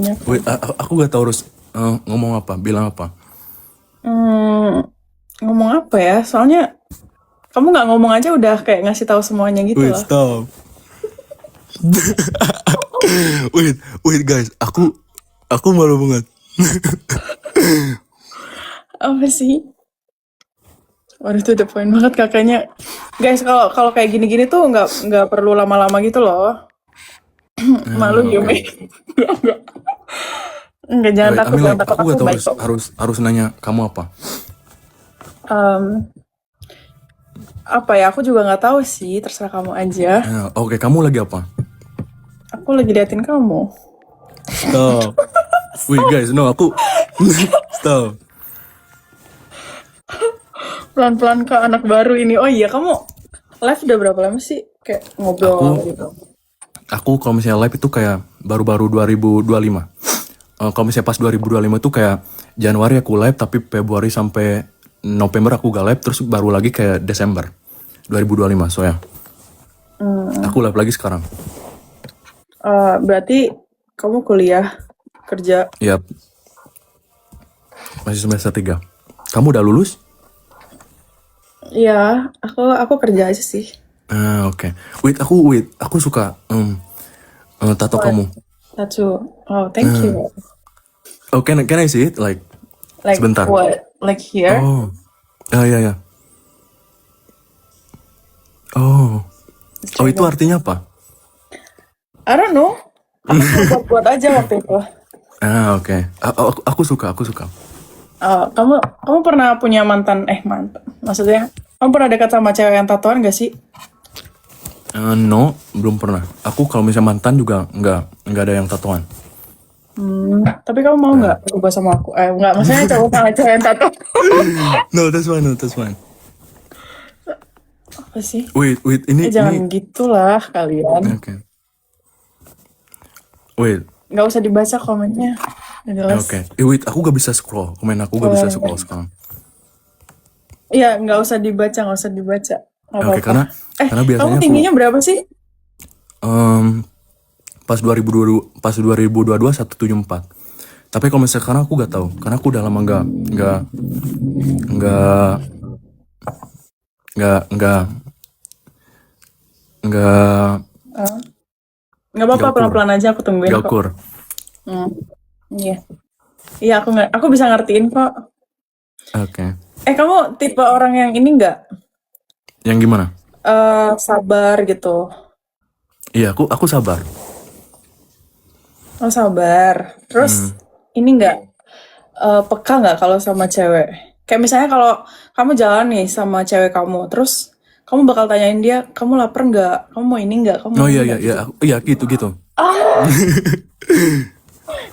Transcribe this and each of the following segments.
Wait, aku gak tahu harus ngomong apa, bilang apa. Hmm, ngomong apa ya? Soalnya kamu nggak ngomong aja udah kayak ngasih tahu semuanya gitu Wait, loh. stop. Wait guys, aku malu banget. Apa sih? Waduh, to the point banget kakaknya. Guys, kalau kalau kayak gini-gini tuh nggak perlu lama-lama gitu loh. Malu Oke. Yumi. Enggak, jangan Wait, I takut, mean jangan like takut. aku Aku gak tahu baik harus kok. harus harus nanya kamu apa. Em, apa ya? Aku juga nggak tahu sih. Terserah kamu aja. Oke, kamu lagi apa? Aku lagi liatin kamu. Stop. Wait guys, no aku. Stop. Pelan-pelan ke anak baru ini. Oh iya, kamu live udah berapa lama sih? Kayak ngobrol Aku gitu. aku kalau misalnya live itu kayak baru-baru 2025. Kalau misalnya pas 2025 tuh kayak Januari aku live, tapi Februari sampai November aku gak live, terus baru lagi kayak Desember 2025. So ya, aku live lagi sekarang. Berarti kamu kuliah, kerja. Ya, masih semester 3. Kamu udah lulus? Iya, aku kerja aja sih. Oke. Wait, aku suka tato What? kamu. Tattoo. Oh, thank you. Oh, can I see it? Like, Like sebentar. what? Like here? Oh, ya. Oh, Let's oh try itu that. artinya apa? I don't know. Aku cuma buat aja waktu itu. Oke. Aku suka. Kamu pernah punya mantan? Mantan. Maksudnya, kamu pernah dekat sama cewek yang tatoan gak sih? No, belum pernah. Aku kalau misalnya mantan juga nggak ada yang tatoan. Tapi kamu mau nggak berubah sama aku? Nggak, maksudnya cowok sama cewek yang tato. No, that's fine. Apa sih? Wait, ini Jangan gitulah kalian. Oke. Wait, Nggak usah dibaca komennya. Nggak jelas. oke. Wait, aku gak bisa scroll. Komen aku gak bisa scroll sekarang. Iya, nggak usah dibaca. Nggak Oke, apa-apa. karena biasanya Kamu aku tingginya berapa sih? pas 2022 174. Tapi kalau misalnya sekarang aku gak tahu, karena aku udah lama nggak Nggak apa-apa, Gak ukur. pelan-pelan aja aku tungguin Gak kok. ukur. Iya. Iya, aku bisa ngertiin kok. Oke. Kamu tipe orang yang ini nggak? Yang gimana? Sabar gitu. Iya, aku sabar. Oh, sabar. Terus ini nggak peka nggak kalau sama cewek? Kayak misalnya kalau kamu jalan nih sama cewek kamu, terus kamu bakal tanyain dia, kamu lapar nggak? Kamu mau ini nggak? Kamu Oh mau ini iya, nggak? iya, gitu.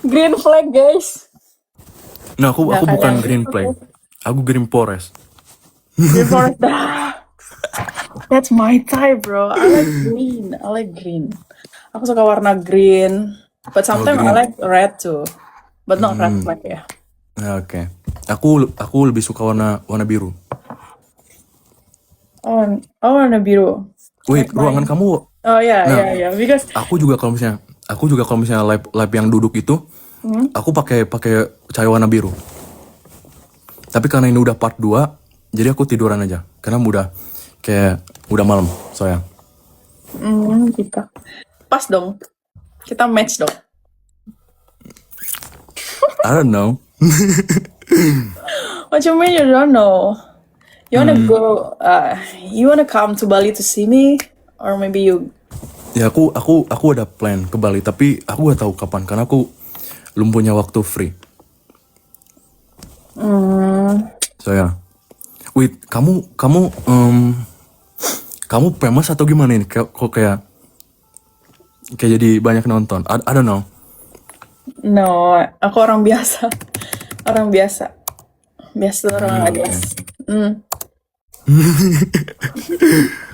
Green flag, guys. Nah, aku Nggak bukan kayak green gitu. flag. Aku green forest. Green forest. That's my type, bro. I like green. Aku suka warna green. But sometimes I green. like red too. But not red flag ya. Oke. Aku lebih suka warna biru. Oh, warna biru. Wait, ruangan kamu. Oh ya, Nah. ya. Because Aku juga kalau misalnya live yang duduk itu, aku pakai cahaya warna biru. Tapi karena ini udah part 2, jadi aku tiduran aja. Karena udah malam, soalnya. kita pas dong. Kita match dong. I don't know. What you mean you don't know? You wanna go? You wanna come to Bali to see me, or maybe you? Ya aku ada plan ke Bali, tapi aku gak tahu kapan karena aku belum punya waktu free. So ya. Wait, kamu famous atau gimana ini? Kok kayak jadi banyak nonton. I don't know. No, aku orang biasa. Orang biasa. Biasa orang aja.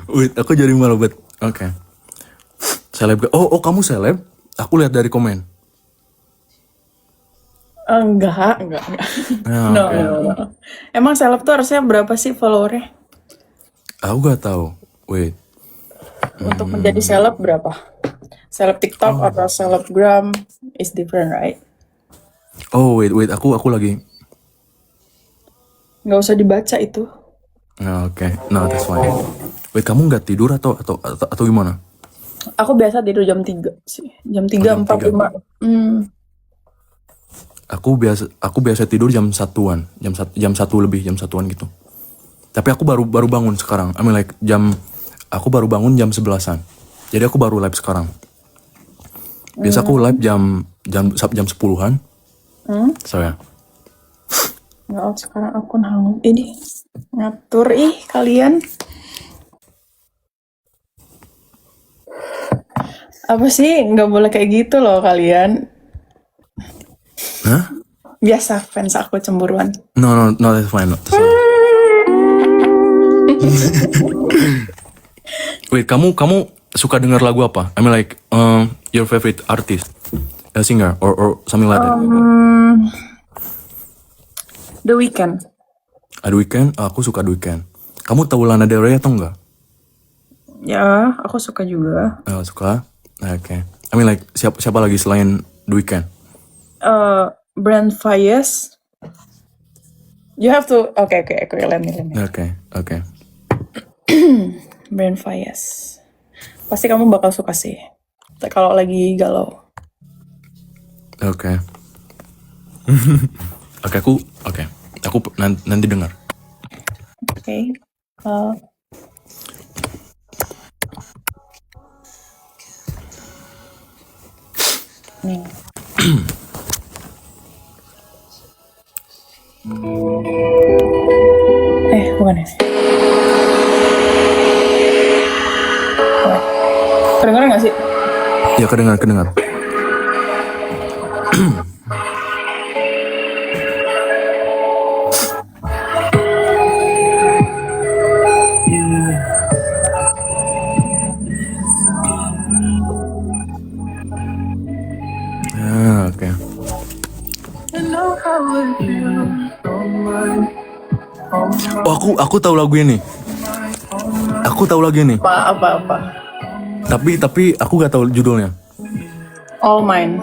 Wait, aku jadi malu banget. Oke. Seleb. Oh, kamu seleb? Aku lihat dari komen. Enggak. No, Oke. no. Emang seleb tuh harusnya berapa sih followernya? Aku gak tahu. Wait. Untuk menjadi seleb berapa? Seleb TikTok atau selebgram is different, right? Oh wait, aku lagi. Nggak usah dibaca itu. Oke, no that's fine. Wait, kamu nggak tidur atau gimana? Aku biasa tidur jam 3 sih. Jam 3, jam 4, 5. Aku biasa tidur jam satuan, jam 1 lebih, jam satuan gitu. Tapi aku baru bangun sekarang. I mean like aku baru bangun jam 11-an. Jadi aku baru live sekarang. Biasa aku live jam 10-an. So ya. Nggak, sekarang aku nanggung. Ini ngatur kalian. Apa sih? Nggak boleh kayak gitu loh kalian. Hah? Biasa fans aku cemburuan. No, that's fine. No, that's fine. Wait, kamu suka dengar lagu apa? I mean like your favorite artist, a singer or something like that. The Weeknd. The Weeknd, aku suka The Weeknd. Kamu tahu Lana Del Rey atau enggak? Ya, aku suka juga. Suka. Oke. I mean like siapa lagi selain The Weeknd? Brand Fayez. You have to. Okay. Let me. Oke. Brand Fayez. Pasti kamu bakal suka sih. Kalau lagi galau. Oke. Aku nanti dengar. Oke. Nih. Bukan ya? Kedengeran gak sih? Ya kedengar. Oke. Oh, aku tahu lagu ini. Apa? Tapi aku gak tahu judulnya. All Mine.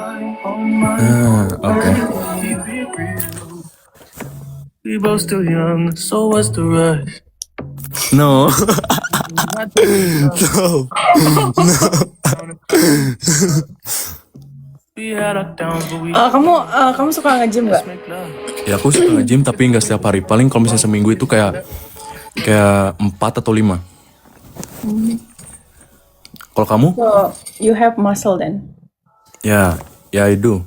Oke. We both still young, so what's the rush? No. We had our downs, but we Kamu suka nge-gym nggak? make love. Ya aku suka nge-gym tapi nggak setiap hari. Paling kalau misalnya seminggu itu kayak 4 atau 5. Kalau kamu? So you have muscle then. Ya I do.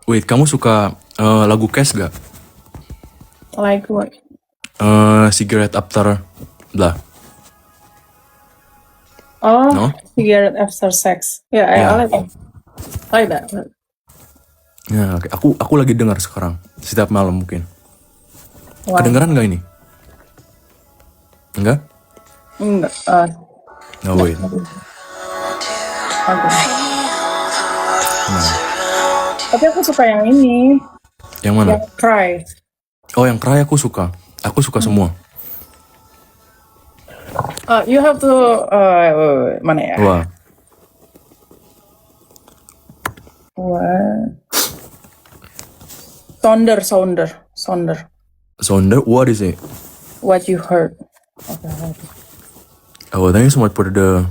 Wait, kamu suka lagu Cash gak? Like what? Cigarette After Blah. Oh, No? cigarette after sex. Yeah, I like that. I like that. Ya, oke. Aku lagi dengar sekarang setiap malam mungkin. Wow. Kedengeran nggak ini? Enggak? Enggak. No wait. Oke. Nah, Tapi aku suka yang ini, yang mana? yang Cry. Oh, yang Cry aku suka. Aku suka semua. You have to mana ya? Wah. What? Sonder. Sonder, what is it? What you heard? Oh, thank you so much for the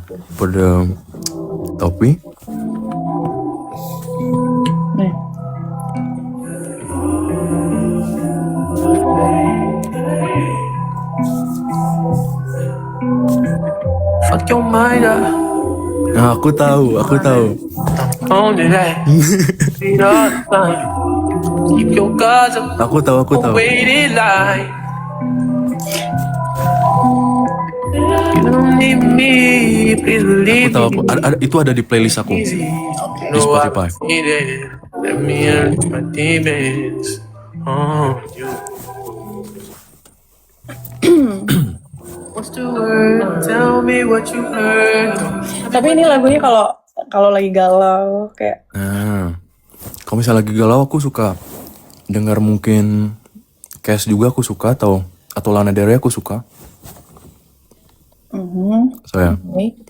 topic. Nih. Fuck your mind up. Nah, aku tahu. On to that. Beat all the time. Keep your guards up. Aku tahu. Waiting line. You don't need me. Please Aku believe tahu. me. Itu ada di playlist aku. Easy. Di Spotify. Need it. Let me unleash my demons on you. What's the word? Tell me what you heard. Tapi ini lagunya kalau lagi galau kayak Nah, kalau misalnya lagi galau aku suka dengar mungkin Cash juga aku suka atau Lana Del Rey aku suka. So ya, Oke.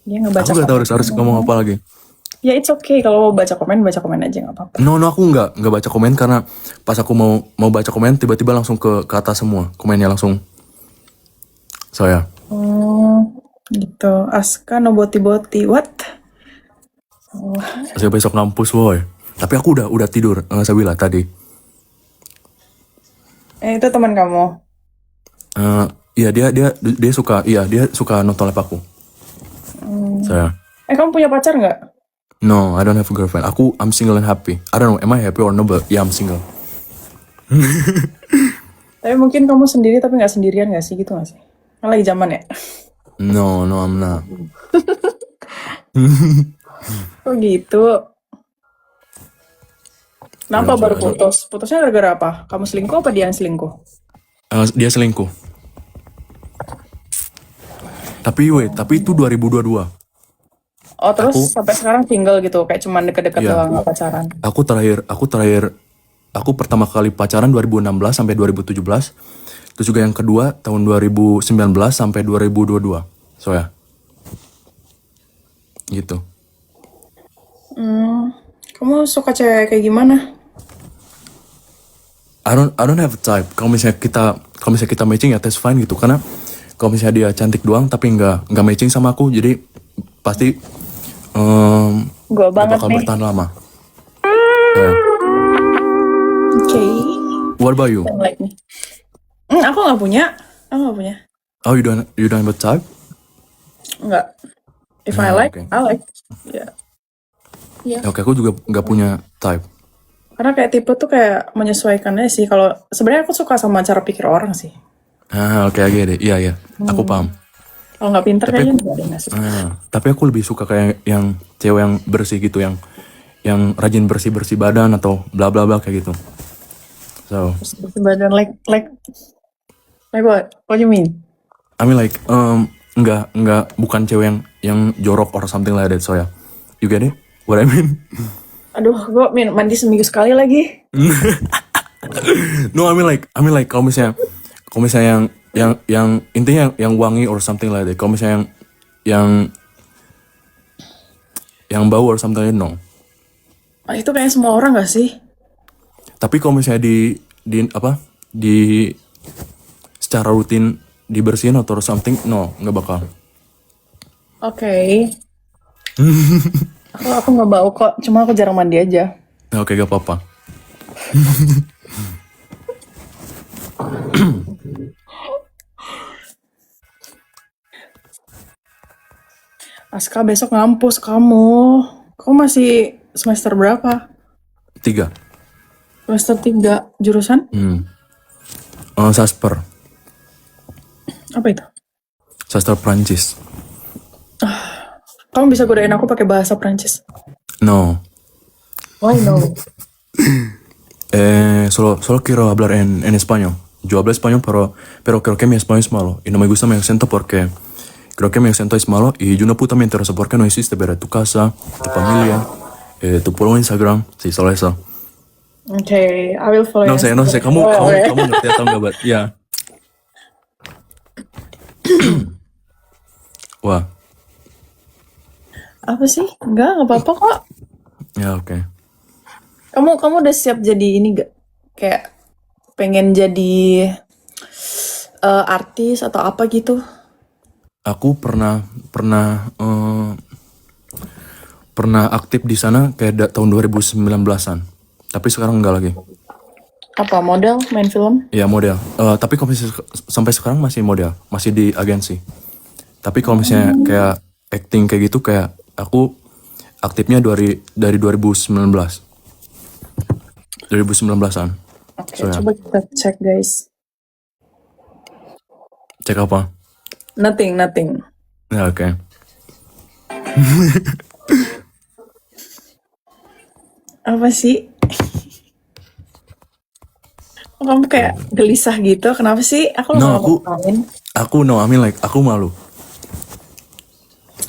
Dia ngebaca aku gak tahu komen. harus ngomong apa lagi. Ya it's okay kalau mau baca komen aja nggak apa-apa. No, aku nggak baca komen karena pas aku mau baca komen tiba-tiba langsung ke atas semua komennya langsung. So ya, Gitu. Aska no boti-boti. What? saya besok ngampus woy. Tapi aku udah tidur, Sabila tadi. Itu teman kamu. Iya dia suka nonton live aku. Saya. Kamu punya pacar nggak? No, I don't have a girlfriend. I'm single and happy. I don't know, am I happy or no? But yeah, I'm single. Tapi mungkin kamu sendiri tapi nggak sendirian nggak sih gitu nggak sih? Kan lagi zaman ya. No, I'm not. Oh gitu. Kenapa baru putus? Putusnya gara-gara apa? Kamu selingkuh apa dia yang selingkuh? Dia selingkuh. Tapi itu 2022. Oh terus sampai sekarang single gitu, kayak cuman deket-deket Iya. doang nggak pacaran. Aku pertama kali pacaran 2016 sampai 2017. Terus juga yang kedua tahun 2019 sampai 2022. So ya. Gitu. Kamu suka cewek kayak gimana? I don't have a type. Kalau misalnya kita matching ya that's fine gitu. Karena kalau misalnya dia cantik doang tapi nggak matching sama aku, jadi pasti Gue nggak banget bakal nih. bertahan lama. Ya. Oke. What about you? Yang like nih. Aku nggak punya. Oh, you don't have a type? Nggak. If I like, okay. I like. Ya. Ya, oke, aku juga nggak punya type. Karena kayak tipe tuh kayak menyesuaikannya sih. Kalau sebenarnya aku suka sama cara pikir orang sih. Oke, deh. Iya. Aku paham. Kalau nggak pinter kayaknya nggak ada yang ngasih. Tapi aku lebih suka kayak yang cewek yang bersih gitu, yang rajin bersih badan atau bla bla bla kayak gitu. So, Badan like what? What do you mean? I mean like enggak bukan cewek yang jorok or something like that. So ya, you get it? What I mean? Aduh, gue mandi seminggu sekali lagi. No, I mean like kalau misalnya yang intinya yang wangi or something like that. Kalau misalnya yang bau or something like that, no. Itu kayaknya semua orang gak sih? Tapi kalau misalnya di secara rutin dibersihin atau something, no, nggak bakal. Oke. Aku nggak bau kok, cuma aku jarang mandi aja. Oke, gak apa-apa. Aska besok ngampus kamu. Kamu masih semester berapa? 3. Semester 3. Jurusan? Sasper. Apa itu? Sastra Prancis. Kamu bisa godain aku pakai bahasa Prancis? No. Why no? Solo quiero hablar en español. Yo hablo español, pero creo que mi español es malo. Y no me gusta mi acento porque creo que mi acento es malo. Y yo no puta me interesa porque no hiciste ver tu casa, tu familia, tu pueblo Instagram. Sí, solo eso. Okay, I will follow No your sé. Kamu okay. ngerti atau enggak, but ya. Wah, Apa sih? Enggak apa-apa kok. ya oke. Kamu udah siap jadi ini gak? Kayak pengen jadi artis atau apa gitu? Aku pernah aktif di sana kayak tahun 2019-an. Tapi sekarang enggak lagi. Apa, model? Main film? Ya model. Tapi kalau misalnya sampai sekarang masih model, masih di agensi. Tapi kalau misalnya kayak acting kayak gitu, kayak aku aktifnya dari 2019. 2019-an. Oke, So, ya. coba kita cek guys. Cek apa? Nothing. Ya oke. Apa sih? Kok kamu kayak gelisah gitu? Kenapa sih? Aku No, nggak mau ngomongin. I mean like, aku malu.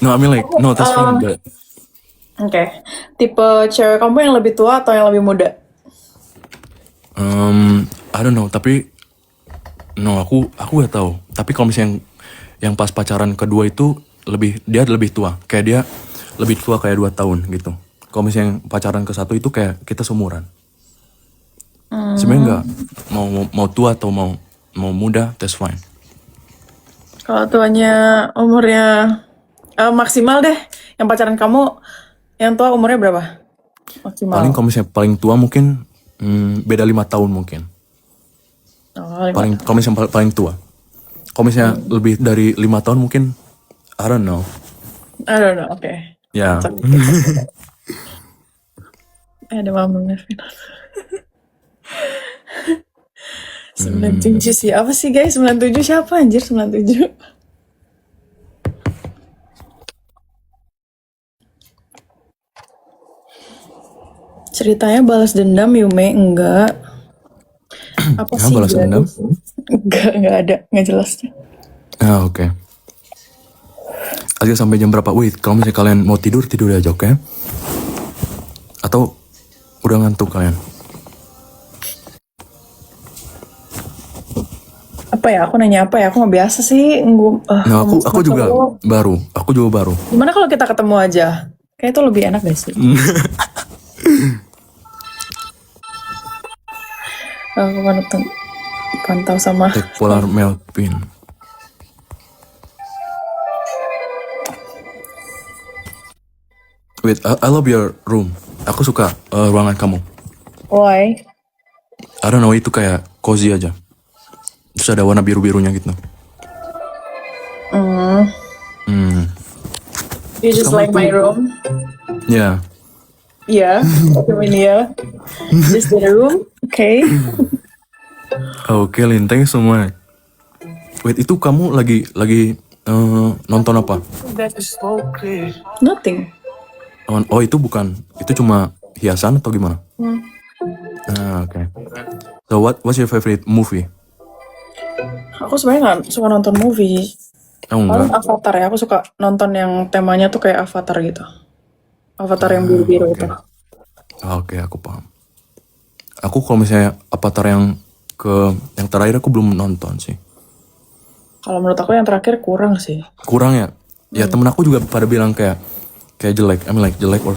No, I mean like, no, that's fine, but Oke. Tipe cewek kamu yang lebih tua atau yang lebih muda? I don't know, tapi No, aku gak tahu. Tapi kalau misalnya yang pas pacaran kedua itu dia lebih tua. Kayak dia lebih tua kayak 2 tahun gitu. Kalau misalnya yang pacaran ke satu itu kayak kita seumuran. Sebenarnya nggak mau tua atau mau muda, that's fine. Kalau tuanya umurnya maksimal deh, yang pacaran kamu yang tua umurnya berapa? Maksimal. Paling kalau misalnya paling tua mungkin beda 5 tahun mungkin. Oh, Kalau misalnya paling tua. Kalau misalnya lebih dari 5 tahun mungkin I don't know. I don't know, oke. Ya. Ada mama Melvin. 97 sih. Apa sih guys? 97 siapa anjir 97? Ceritanya balas dendam Yume enggak. Apa Ya, sih? balas dendam? Enggak ada, enggak jelas. Oke. Aja sampai jam berapa? Wait, kalau misalnya kalian mau tidur aja, oke? Atau udah ngantuk kalian? Apa ya? Aku nanya apa ya? Aku nggak biasa sih. Nah, aku juga baru. Aku juga baru. Gimana kalau kita ketemu aja? Kayak itu lebih enak gak sih? Aku pantau sama Take Polar Melvin. Wait, I love your room. Aku suka ruangan kamu. Why? I don't know, itu kayak cozy aja. Terus ada warna biru-birunya gitu. You just like my room? Ya. Yeah. I mean, yeah. Just the room? Okay. Oke, Lin, thank you so much. Wait, itu kamu lagi nonton apa? That is so clear. Nothing. Oh, itu bukan. Itu cuma hiasan atau gimana? Oke. So, what's your favorite movie? Aku sebenarnya nggak suka nonton movie. Oh, Paling enggak. Avatar ya. Aku suka nonton yang temanya tuh kayak Avatar gitu. Avatar yang biru-biru itu. Oke, aku paham. Aku kalau misalnya Avatar yang terakhir aku belum nonton sih. Kalau menurut aku yang terakhir kurang sih. Kurang ya. Ya temen aku juga pada bilang kayak jelek. I mean like jelek or